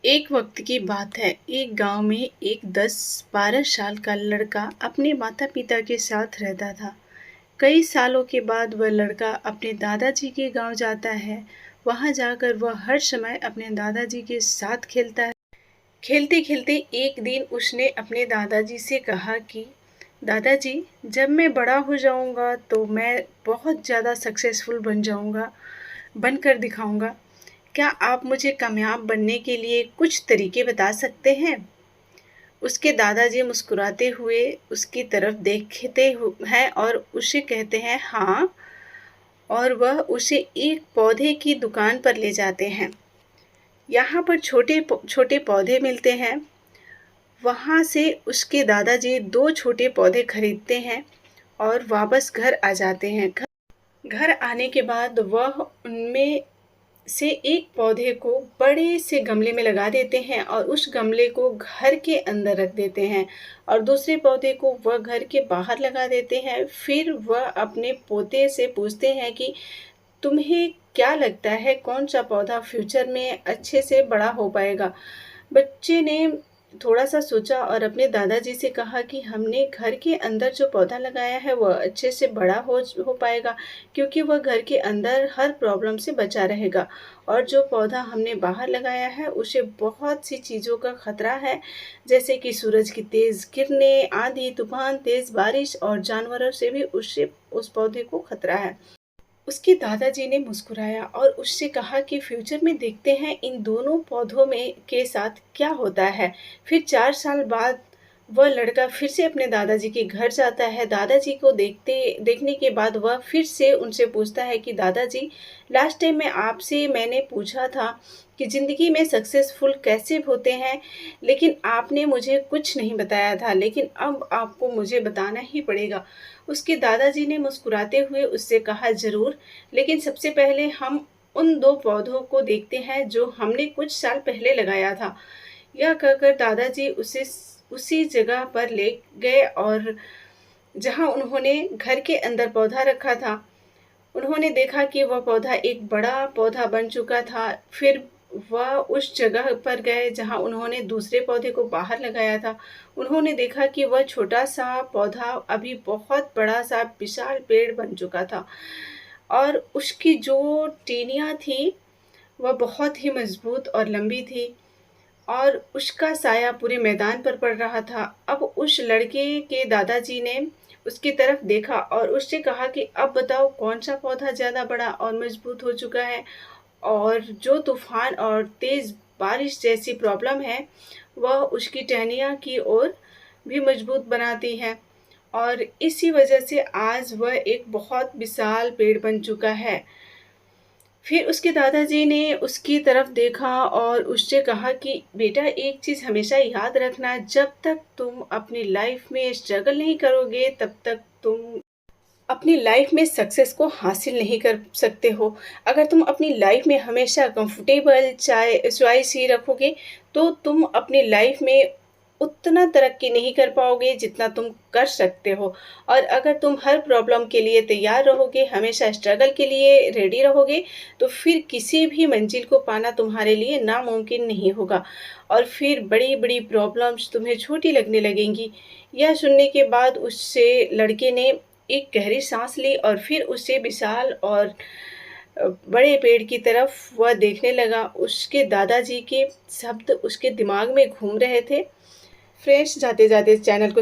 एक वक्त की बात है। एक गांव में एक 10-12 साल का लड़का अपने माता पिता के साथ रहता था। कई सालों के बाद वह लड़का अपने दादाजी के गांव जाता है। वहां जाकर वह हर समय अपने दादाजी के साथ खेलता है। खेलते खेलते एक दिन उसने अपने दादाजी से कहा कि दादाजी, जब मैं बड़ा हो जाऊंगा तो मैं बहुत ज़्यादा सक्सेसफुल बन जाऊंगा, बनकर दिखाऊंगा। क्या आप मुझे कामयाब बनने के लिए कुछ तरीके बता सकते हैं? उसके दादाजी मुस्कुराते हुए उसकी तरफ हैं और उसे कहते हैं हाँ, और वह उसे एक पौधे की दुकान पर ले जाते हैं। यहाँ पर छोटे छोटे पौधे मिलते हैं। वहाँ से उसके दादाजी 2 छोटे पौधे खरीदते हैं और वापस घर आ जाते हैं। घर आने के बाद वह उनमें से एक पौधे को बड़े से गमले में लगा देते हैं और उस गमले को घर के अंदर रख देते हैं और दूसरे पौधे को वह घर के बाहर लगा देते हैं। फिर वह अपने पोते से पूछते हैं कि तुम्हें क्या लगता है कौन सा पौधा फ्यूचर में अच्छे से बड़ा हो पाएगा? बच्चे ने थोड़ा सा सोचा और अपने दादाजी से कहा कि हमने घर के अंदर जो पौधा लगाया है वह अच्छे से बड़ा हो पाएगा, क्योंकि वह घर के अंदर हर प्रॉब्लम से बचा रहेगा। और जो पौधा हमने बाहर लगाया है उसे बहुत सी चीज़ों का खतरा है, जैसे कि सूरज की तेज़ किरणें, आंधी तूफान, तेज़ बारिश और जानवरों से भी उससे उस पौधे को खतरा है। उसके दादाजी ने मुस्कुराया और उससे कहा कि फ्यूचर में देखते हैं इन दोनों पौधों में के साथ क्या होता है। फिर 4 साल बाद वह लड़का फिर से अपने दादाजी के घर जाता है। दादाजी को देखने के बाद वह फिर से उनसे पूछता है कि दादाजी, लास्ट टाइम मैंने पूछा था कि ज़िंदगी में सक्सेसफुल कैसे होते हैं, लेकिन आपने मुझे कुछ नहीं बताया था, लेकिन अब आपको मुझे बताना ही पड़ेगा। उसके दादाजी ने मुस्कुराते हुए उससे कहा, ज़रूर, लेकिन सबसे पहले हम उन 2 पौधों को देखते हैं जो हमने कुछ साल पहले लगाया था। यह कहकर दादाजी उसे उसी जगह पर ले गए और जहाँ उन्होंने घर के अंदर पौधा रखा था, उन्होंने देखा कि वह पौधा एक बड़ा पौधा बन चुका था। फिर वह उस जगह पर गए जहाँ उन्होंने दूसरे पौधे को बाहर लगाया था। उन्होंने देखा कि वह छोटा-सा पौधा अभी बहुत बड़ा-सा विशाल पेड़ बन चुका था और उसकी जो टहनियाँ थी, वह बहुत ही मज़बूत और लंबी थी और उसका साया पूरे मैदान पर पड़ रहा था। अब उस लड़के के दादाजी ने उसकी तरफ देखा और उससे कहा कि अब बताओ कौन सा पौधा ज़्यादा बड़ा और मजबूत हो चुका है, और जो तूफान और तेज़ बारिश जैसी प्रॉब्लम है वह उसकी टहनियाँ की ओर भी मजबूत बनाती है, और इसी वजह से आज वह एक बहुत विशाल पेड़ बन चुका है। फिर उसके दादाजी ने उसकी तरफ देखा और उससे कहा कि बेटा, एक चीज़ हमेशा याद रखना, जब तक तुम अपनी लाइफ में स्ट्रगल नहीं करोगे तब तक तुम अपनी लाइफ में सक्सेस को हासिल नहीं कर सकते हो। अगर तुम अपनी लाइफ में हमेशा कंफर्टेबल चाहे चॉइस ही रखोगे तो तुम अपनी लाइफ में उतना तरक्की नहीं कर पाओगे जितना तुम कर सकते हो। और अगर तुम हर प्रॉब्लम के लिए तैयार रहोगे, हमेशा स्ट्रगल के लिए रेडी रहोगे, तो फिर किसी भी मंजिल को पाना तुम्हारे लिए नामुमकिन नहीं होगा और फिर बड़ी-बड़ी प्रॉब्लम्स तुम्हें छोटी लगने लगेंगी। यह सुनने के बाद उससे लड़के ने एक गहरी सांस ली और फिर उसे विशाल और बड़े पेड़ की तरफ वह देखने लगा। उसके दादाजी के शब्द उसके दिमाग में घूम रहे थे। फ्रेंड्स, जाते-जाते चैनल को